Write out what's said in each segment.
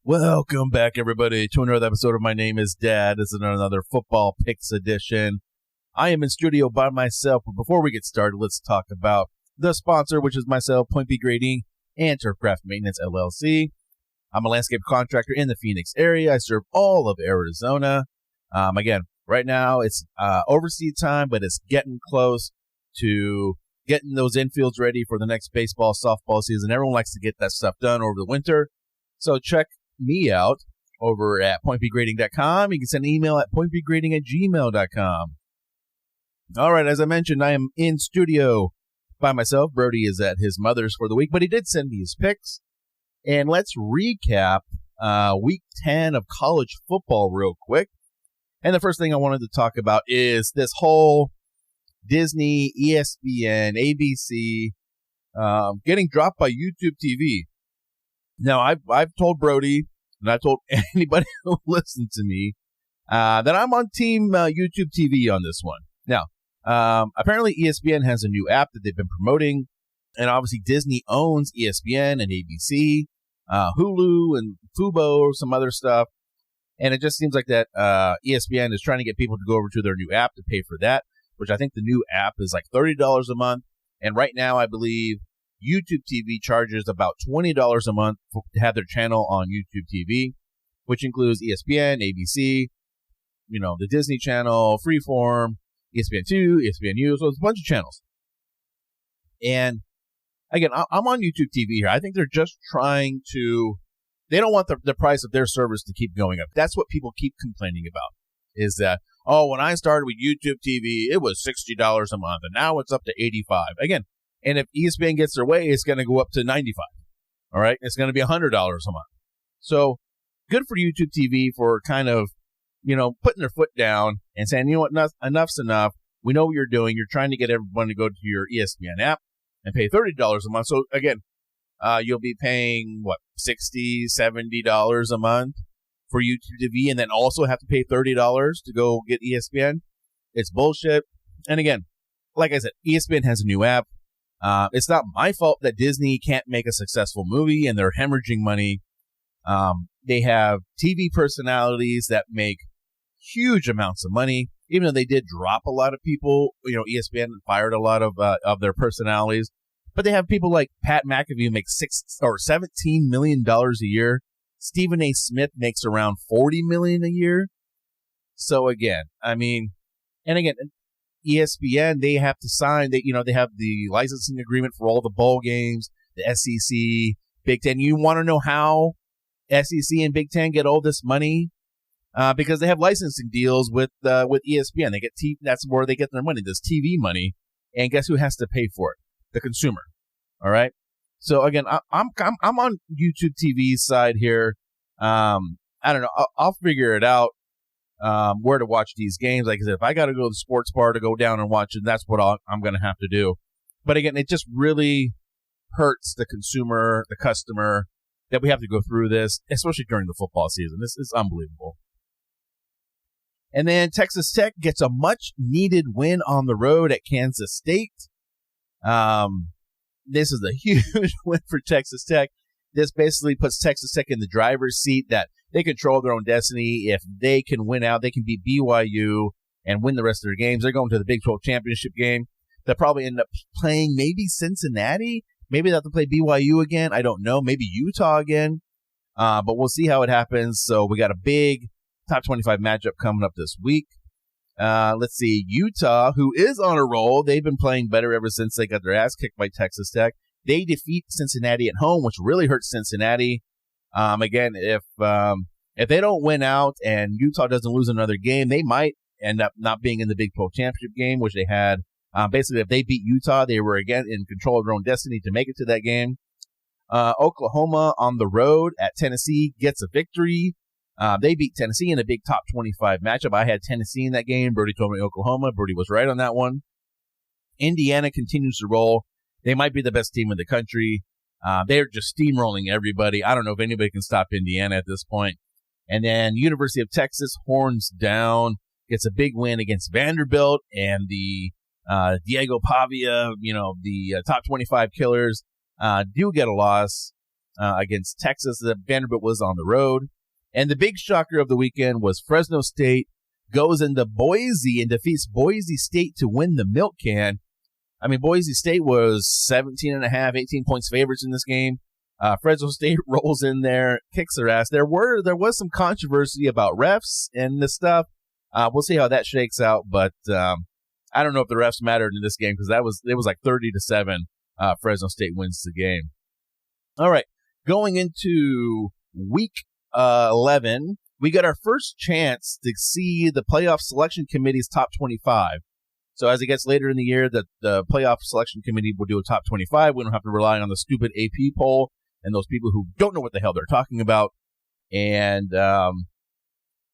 Welcome back, everybody, to another episode of My Name is Dad. This is another Football Picks edition. I am in studio by myself, but before we get started, let's talk about the sponsor, which is myself, Point B Grading and Turfcraft Maintenance, LLC. I'm a landscape contractor in the Phoenix area. I serve all of Arizona. Again, right now it's overseed time, but it's getting close to getting those infields ready for the next baseball, softball season. Everyone likes to get that stuff done over the winter. So check me out over at pointbgrading.com. You can send an email at pointbgrading@gmail.com. All right, as I mentioned, I am in studio by myself. Brody is at his mother's for the week, but he did send me his picks. And let's recap week 10 of college football real quick. And the first thing I wanted to talk about is this whole Disney, ESPN, ABC getting dropped by YouTube TV. Now, I've told Brody, and I've told anybody who listens to me, that I'm on team YouTube TV on this one. Now, apparently ESPN has a new app that they've been promoting, and obviously Disney owns ESPN and ABC, Hulu and Fubo, some other stuff, and it just seems like that ESPN is trying to get people to go over to their new app to pay for that, which I think the new app is like $30 a month, and right now I believe YouTube TV charges about $20 a month to have their channel on YouTube TV, which includes ESPN, ABC, the Disney Channel, Freeform, ESPN2, ESPNU, so it's a bunch of channels. And again, I'm on YouTube TV here. I think they're just trying to, they don't want the price of their service to keep going up. That's what people keep complaining about, is that, when I started with YouTube TV, it was $60 a month, and now it's up to $85. Again, and if ESPN gets their way, it's going to go up to $95. All right, it's going to be $100 a month. So good for YouTube TV for kind of, putting their foot down and saying, you know what, enough's enough. We know what you're doing. You're trying to get everyone to go to your ESPN app and pay $30 a month. So again, you'll be paying $60, $70 a month for YouTube TV, and then also have to pay $30 to go get ESPN. It's bullshit. And again, like I said, ESPN has a new app. It's not my fault that Disney can't make a successful movie and they're hemorrhaging money. They have TV personalities that make huge amounts of money, even though they did drop a lot of people. ESPN fired a lot of their personalities, but they have people like Pat McAfee who makes $17 million a year. Stephen A. Smith makes around $40 million a year. So again, ESPN, they have to sign, they have the licensing agreement for all the bowl games, the SEC, Big Ten. You want to know how SEC and Big Ten get all this money? Because they have licensing deals with ESPN. They get that's where they get their money, this TV money. And guess who has to pay for it? The consumer. All right. So again, I'm on YouTube TV's side here. I don't know. I'll figure it out. Where to watch these games. Like I said, if I got to go to the sports bar to go down and watch it, that's what I'm going to have to do. But again, it just really hurts the consumer, the customer, that we have to go through this, especially during the football season. This is unbelievable. And then Texas Tech gets a much-needed win on the road at Kansas State. This is a huge win for Texas Tech. This basically puts Texas Tech in the driver's seat that they control their own destiny. If they can win out, they can beat BYU and win the rest of their games. They're going to the Big 12 championship game. They'll probably end up playing maybe Cincinnati. Maybe they'll have to play BYU again. I don't know. Maybe Utah again. But we'll see how it happens. So we got a big top 25 matchup coming up this week. Let's see. Utah, who is on a roll. They've been playing better ever since they got their ass kicked by Texas Tech. They defeat Cincinnati at home, which really hurts Cincinnati. Again, if they don't win out and Utah doesn't lose another game, they might end up not being in the Big 12 championship game, which they had. Basically, if they beat Utah, they were again in control of their own destiny to make it to that game. Oklahoma on the road at Tennessee gets a victory. They beat Tennessee in a big top 25 matchup. I had Tennessee in that game. Brody told me Oklahoma. Brody was right on that one. Indiana continues to roll. They might be the best team in the country. They're just steamrolling everybody. I don't know if anybody can stop Indiana at this point. And then University of Texas horns down, gets a big win against Vanderbilt, and the Diego Pavia, the top 25 killers do get a loss. against Texas. Vanderbilt was on the road. And the big shocker of the weekend was Fresno State goes into Boise and defeats Boise State to win the milk can. I mean, Boise State was 17.5, 18 points favorites in this game. Fresno State rolls in there, kicks their ass. There was some controversy about refs and this stuff. We'll see how that shakes out, but I don't know if the refs mattered in this game because it was like 30-7. Fresno State wins the game. All right, going into week 11, we got our first chance to see the playoff selection committee's top 25. So as it gets later in the year, the playoff selection committee will do a top 25. We don't have to rely on the stupid AP poll and those people who don't know what the hell they're talking about. And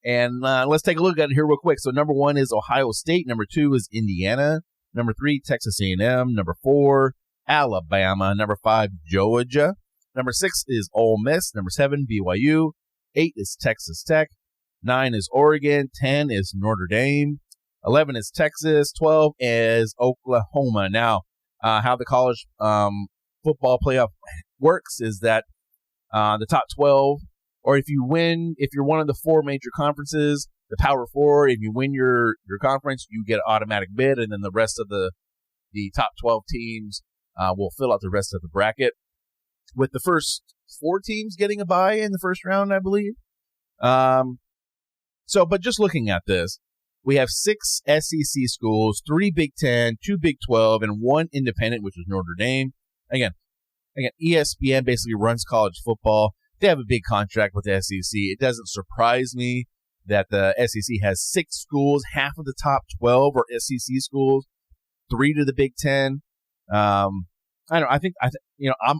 let's take a look at it here real quick. So number 1 is Ohio State. Number 2 is Indiana. Number 3, Texas A&M. Number 4, Alabama. Number 5, Georgia. Number 6 is Ole Miss. Number 7, BYU. 8 is Texas Tech. 9 is Oregon. 10 is Notre Dame. 11 is Texas. 12 is Oklahoma. Now, how the college football playoff works is that the top 12, or if you're one of the 4 major conferences, the Power 4, if you win your conference, you get an automatic bid, and then the rest of the top 12 teams will fill out the rest of the bracket, with the first 4 teams getting a bye in the first round, I believe. But just looking at this, we have 6 SEC schools, 3 Big Ten, 2 Big 12, and 1 independent, which is Notre Dame. Again, ESPN basically runs college football. They have a big contract with the SEC. It doesn't surprise me that the SEC has 6 schools. Half of the top 12 are SEC schools, 3 to the Big Ten. I'm a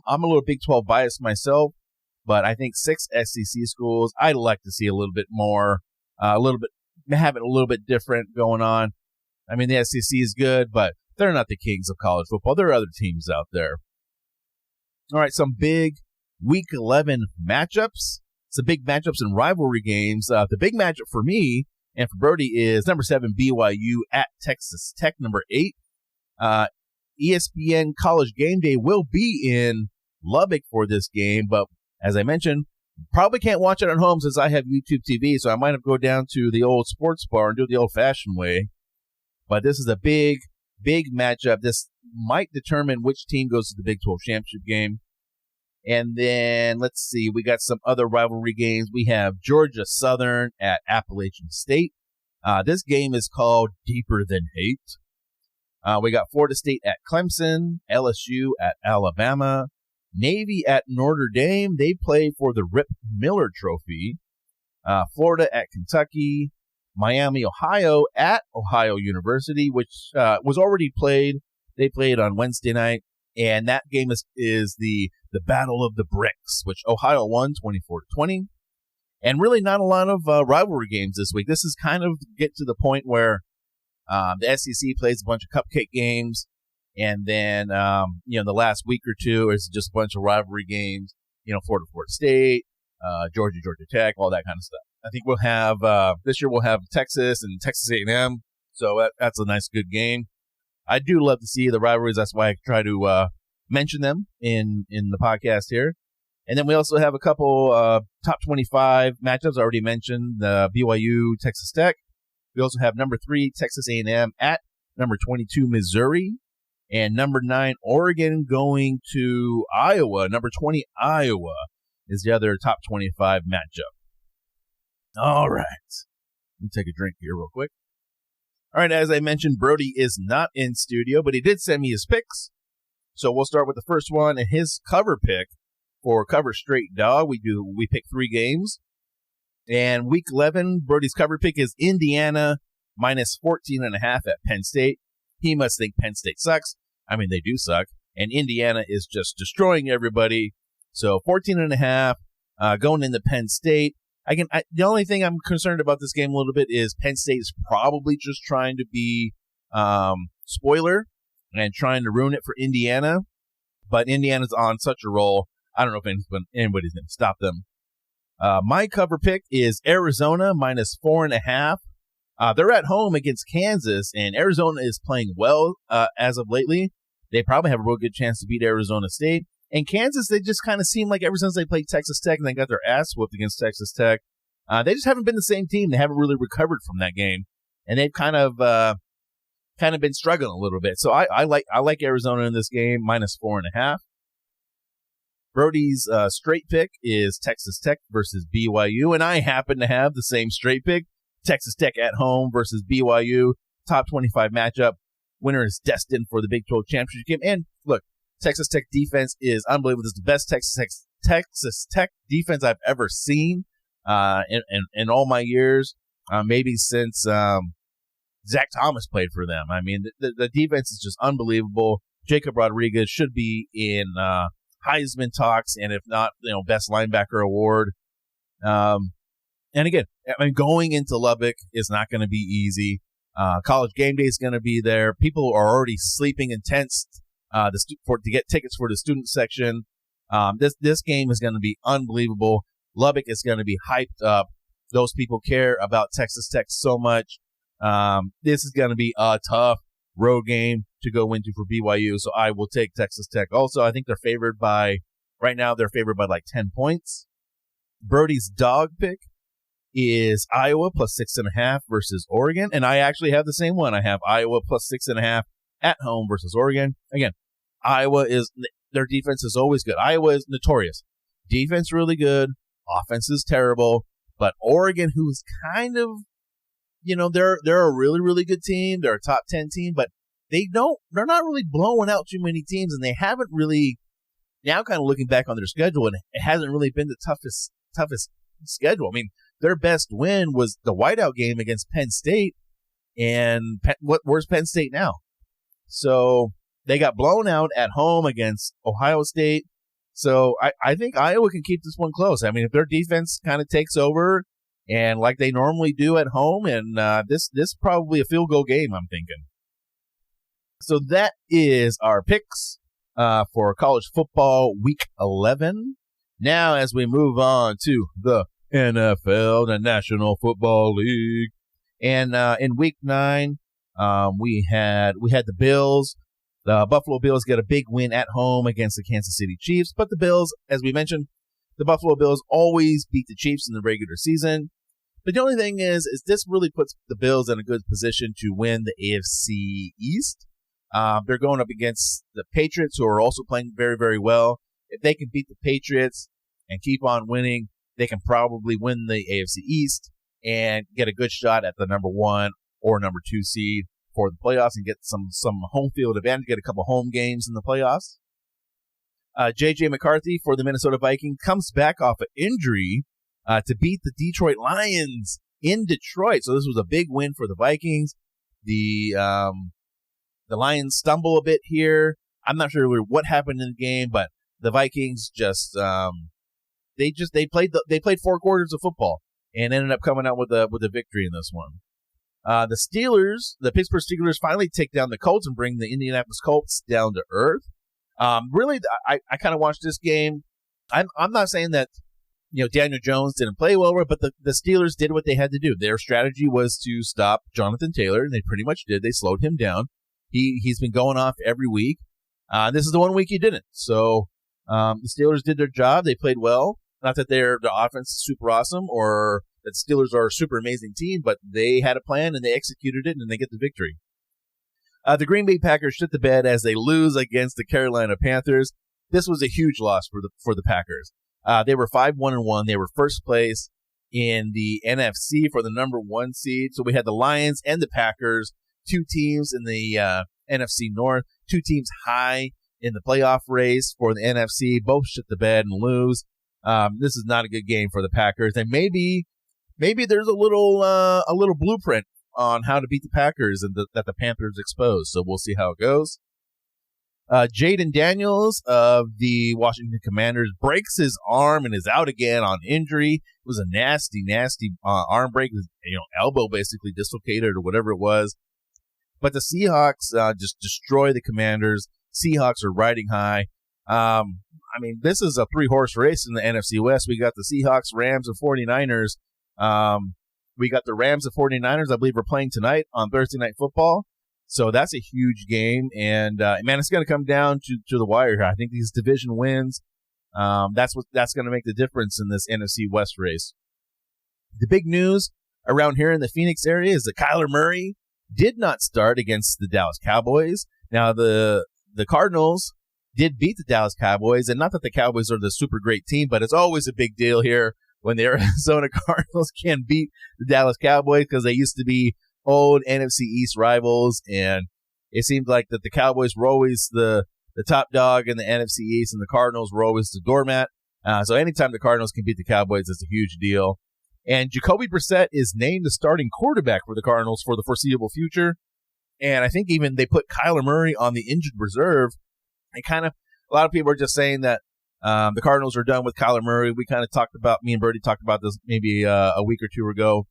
little Big 12 biased myself, but I think 6 SEC schools. I'd like to see a little bit more, have it a little bit different going on. I mean, the SEC is good, but they're not the kings of college football. There are other teams out there. All right, some big Week 11 matchups. Some big matchups and rivalry games. The big matchup for me and for Brody is number 7 BYU at Texas Tech. Number 8, ESPN College Game Day will be in Lubbock for this game, but as I mentioned, probably can't watch it at home since I have YouTube TV, so I might have to go down to the old sports bar and do it the old-fashioned way. But this is a big, big matchup. This might determine which team goes to the Big 12 championship game. And then, let's see, we got some other rivalry games. We have Georgia Southern at Appalachian State. This game is called Deeper Than Hate. We got Florida State at Clemson, LSU at Alabama, Navy at Notre Dame. They play for the Rip Miller Trophy. Florida at Kentucky, Miami, Ohio at Ohio University, which was already played. They played on Wednesday night, and that game is the Battle of the Bricks, which Ohio won 24-20. And really not a lot of rivalry games this week. This is kind of get to the point where the SEC plays a bunch of cupcake games, and then the last week or two is just a bunch of rivalry games. Florida State, Georgia Tech, all that kind of stuff. I think we'll have this year we'll have Texas and Texas A&M, so that's a nice good game. I do love to see the rivalries. That's why I try to mention them in the podcast here. And then we also have a couple top 25 matchups. I already mentioned the BYU Texas Tech. We also have number 3 Texas A&M at number 22 Missouri, and number 9 Oregon going to Iowa. Number 20 Iowa is the other top 25 matchup. All right, let me take a drink here real quick. All right, as I mentioned, Brody is not in studio, but he did send me his picks. So we'll start with the first one, and his cover pick for Cover Straight Dog. We pick 3 games. And week 11, Brody's cover pick is Indiana minus 14.5 at Penn State. He must think Penn State sucks. I mean, they do suck. And Indiana is just destroying everybody. So 14.5 going into Penn State. The only thing I'm concerned about this game a little bit is Penn State is probably just trying to be spoiler and trying to ruin it for Indiana. But Indiana's on such a roll, I don't know if anybody's going to stop them. My cover pick is Arizona minus 4.5. They're at home against Kansas, and Arizona is playing well as of lately. They probably have a real good chance to beat Arizona State. And Kansas, they just kind of seem like ever since they played Texas Tech and they got their ass whooped against Texas Tech, they just haven't been the same team. They haven't really recovered from that game, and they've kind of been struggling a little bit. So I like Arizona in this game, -4.5. Brody's straight pick is Texas Tech versus BYU, and I happen to have the same straight pick, Texas Tech at home versus BYU, top 25 matchup. Winner is destined for the Big 12 championship game. And look, Texas Tech defense is unbelievable. This is the best Texas Tech defense I've ever seen in all my years, maybe since Zach Thomas played for them. I mean, the defense is just unbelievable. Jacob Rodriguez should be in Heisman talks, and if not, best linebacker award. And again, I mean, going into Lubbock is not going to be easy. College game day is going to be there. People are already sleeping in tents to get tickets for the student section. This game is going to be unbelievable. Lubbock is going to be hyped up. Those people care about Texas Tech so much. This is going to be a tough road game to go into for BYU, so I will take Texas Tech. Also, I think right now they're favored by like 10 points. Brody's dog pick is Iowa +6.5 versus Oregon, and I actually have the same one. I have Iowa +6.5 at home versus Oregon. Again, their defense is always good. Iowa is notorious. Defense really good, offense is terrible, but Oregon, who's kind of, they're a really, really good team. They're a top 10 team, but they're not really blowing out too many teams, and they haven't really, now kind of looking back on their schedule, and it hasn't really been the toughest schedule. I mean, their best win was the whiteout game against Penn State, and where's Penn State now? So they got blown out at home against Ohio State. So I think Iowa can keep this one close. I mean, if their defense kind of takes over and like they normally do at home, and this probably a field goal game, I'm thinking. So that is our picks for college football week 11. Now, as we move on to the NFL, the National Football League, and in week 9, we had the Bills. The Buffalo Bills get a big win at home against the Kansas City Chiefs, but the Bills, as we mentioned, the Buffalo Bills always beat the Chiefs in the regular season. But the only thing is this really puts the Bills in a good position to win the AFC East. They're going up against the Patriots, who are also playing very, very well. If they can beat the Patriots and keep on winning, they can probably win the AFC East and get a good shot at the number 1 or number 2 seed for the playoffs and get some home field advantage, get a couple home games in the playoffs. J.J. McCarthy for the Minnesota Vikings comes back off an injury to beat the Detroit Lions in Detroit. So this was a big win for the Vikings. The Lions stumble a bit here. I'm not sure what happened in the game, but the Vikings just they played 4 quarters of football and ended up coming out with a victory in this one. The Pittsburgh Steelers finally take down the Colts and bring the Indianapolis Colts down to earth. Really, I kind of watched this game. I'm not saying that Daniel Jones didn't play well, but the Steelers did what they had to do. Their strategy was to stop Jonathan Taylor, and they pretty much did. They slowed him down. He's been going off every week. This is the one week he didn't. So the Steelers did their job. They played well. Not that the offense is super awesome or that Steelers are a super amazing team, but they had a plan and they executed it and they get the victory. The Green Bay Packers shit the bed as they lose against the Carolina Panthers. This was a huge loss for the Packers. They were 5-1-1. They were first place in the NFC for the number 1 seed. So we had the Lions and the Packers, 2 teams in the NFC North, 2 teams high in the playoff race for the NFC. Both shit the bed and lose. This is not a good game for the Packers, and maybe there's a little blueprint on how to beat the Packers and that the Panthers exposed. So we'll see how it goes. Jaden Daniels of the Washington Commanders breaks his arm and is out again on injury. It was a nasty arm break. Elbow basically dislocated or whatever it was. But the Seahawks just destroy the Commanders. Seahawks are riding high. This is a 3-horse race in the NFC West. We got the Seahawks, Rams, and 49ers. We got the Rams and 49ers, I believe, are playing tonight on Thursday Night Football. So that's a huge game, and man, it's going to come down to the wire here. I think these division wins, that's going to make the difference in this NFC West race. The big news around here in the Phoenix area is that Kyler Murray did not start against the Dallas Cowboys. Now, the Cardinals did beat the Dallas Cowboys, and not that the Cowboys are the super great team, but it's always a big deal here when the Arizona Cardinals can beat the Dallas Cowboys because they used to be old NFC East rivals, and it seemed like that the Cowboys were always the top dog in the NFC East, and the Cardinals were always the doormat. So anytime the Cardinals can beat the Cowboys, it's a huge deal. And Jacoby Brissett is named the starting quarterback for the Cardinals for the foreseeable future. And I think even they put Kyler Murray on the injured reserve. And a lot of people are just saying that the Cardinals are done with Kyler Murray. We me and Brody talked about this maybe a week or two ago.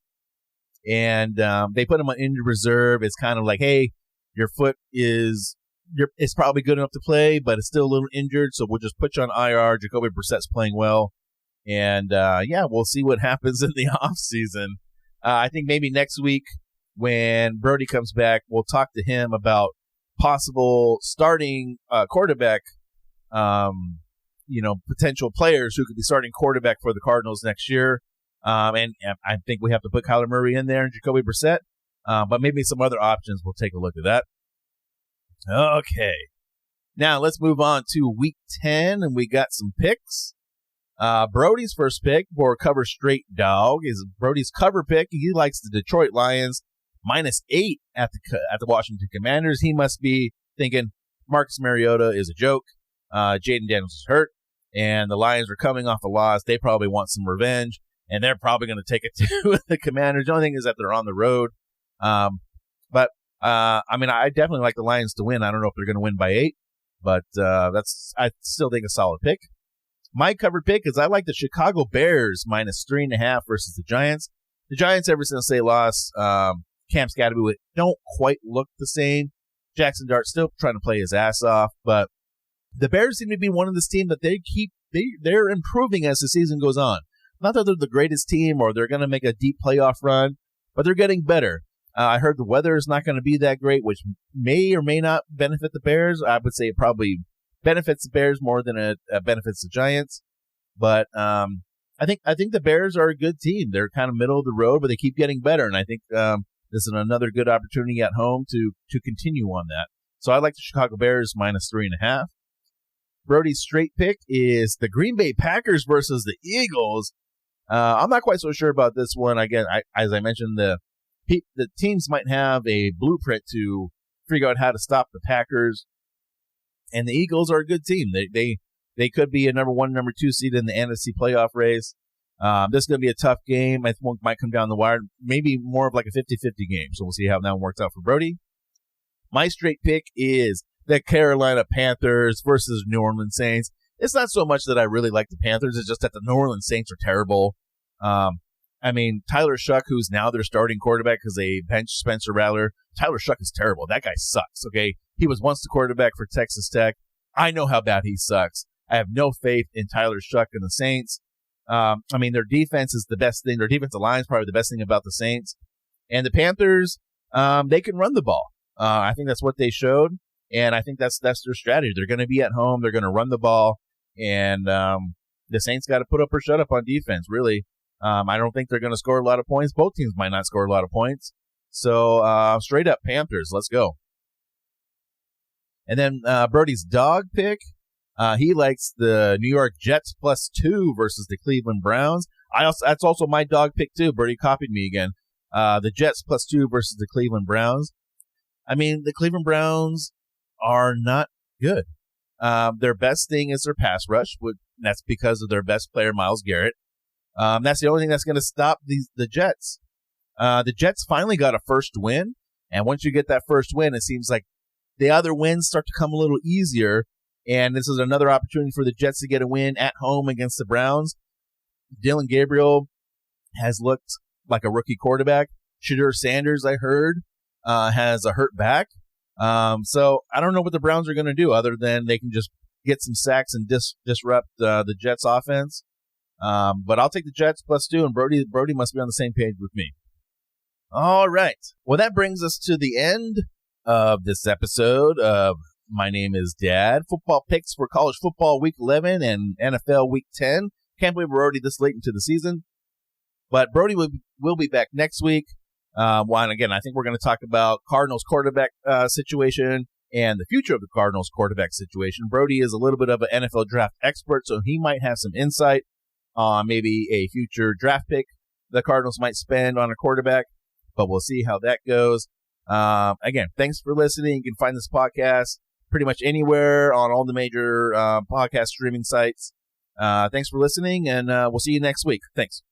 And they put him on injured reserve. It's kind of like, hey, your foot it's probably good enough to play, but it's still a little injured, so we'll just put you on IR. Jacoby Brissett's playing well. And, we'll see what happens in the offseason. I think maybe next week when Brody comes back, we'll talk to him about possible starting quarterback, potential players who could be starting quarterback for the Cardinals next year. And I think we have to put Kyler Murray in there and Jacoby Brissett, but maybe some other options. We'll take a look at that. Okay. Now let's move on to week 10, and we got some picks. Brody's first pick for cover straight dog is Brody's cover pick. He likes the Detroit Lions -8 at the Washington Commanders. He must be thinking Marcus Mariota is a joke. Jaden Daniels is hurt, and the Lions are coming off a loss. They probably want some revenge, and they're probably going to take it to the Commanders. The only thing is that they're on the road. But I definitely like the Lions to win. I don't know if they're going to win by 8, but I still think a solid pick. My covered pick is I like the Chicago Bears -3.5 versus the Giants. The Giants, ever since they lost Cam Scatterby, don't quite look the same. Jackson Dart still trying to play his ass off, but the Bears seem to be one of this team that they're improving as the season goes on. Not that they're the greatest team or they're going to make a deep playoff run, but they're getting better. I heard the weather is not going to be that great, which may or may not benefit the Bears. I would say it probably benefits the Bears more than it benefits the Giants. But I think the Bears are a good team. They're kind of middle of the road, but they keep getting better. And I think this is another good opportunity at home to continue on that. So I like the Chicago Bears -3.5. Brody's straight pick is the Green Bay Packers versus the Eagles. I'm not quite so sure about this one. Again, as I mentioned, the teams might have a blueprint to figure out how to stop the Packers. And the Eagles are a good team. They could be a number 1, number 2 seed in the NFC playoff race. This is going to be a tough game. I think one might come down the wire. Maybe more of like a 50-50 game. So we'll see how that one works out for Brody. My straight pick is the Carolina Panthers versus New Orleans Saints. It's not so much that I really like the Panthers. It's just that the New Orleans Saints are terrible. Tyler Shuck, who's now their starting quarterback because they benched Spencer Rattler. Tyler Shuck is terrible. That guy sucks, okay? He was once the quarterback for Texas Tech. I know how bad he sucks. I have no faith in Tyler Shuck and the Saints. Their defense is the best thing. Their defensive line is probably the best thing about the Saints. And the Panthers, they can run the ball. I think that's what they showed, and I think that's their strategy. They're going to be at home. They're going to run the ball, and the Saints got to put up or shut up on defense, really. I don't think they're going to score a lot of points. Both teams might not score a lot of points. So straight up Panthers. Let's go. And then Brody's dog pick. He likes the New York Jets +2 versus the Cleveland Browns. That's also my dog pick too. Brody copied me again. The Jets +2 versus the Cleveland Browns. The Cleveland Browns are not good. Their best thing is their pass rush. That's because of their best player, Myles Garrett. That's the only thing that's going to stop the Jets. The Jets finally got a first win, and once you get that first win, it seems like the other wins start to come a little easier, and this is another opportunity for the Jets to get a win at home against the Browns. Dylan Gabriel has looked like a rookie quarterback. Shadur Sanders, I heard, has a hurt back. So I don't know what the Browns are going to do other than they can just get some sacks and disrupt the Jets' offense. But I'll take the Jets +2, and Brody must be on the same page with me. All right. Well, that brings us to the end of this episode of My Name is Dad. Football picks for college football week 11 and NFL week 10. Can't believe we're already this late into the season. But Brody will be back next week. And again, I think we're going to talk about Cardinals quarterback situation and the future of the Cardinals quarterback situation. Brody is a little bit of an NFL draft expert, so he might have some insight on maybe a future draft pick the Cardinals might spend on a quarterback, but we'll see how that goes. Again, thanks for listening. You can find this podcast pretty much anywhere on all the major podcast streaming sites. Thanks for listening, and we'll see you next week. Thanks.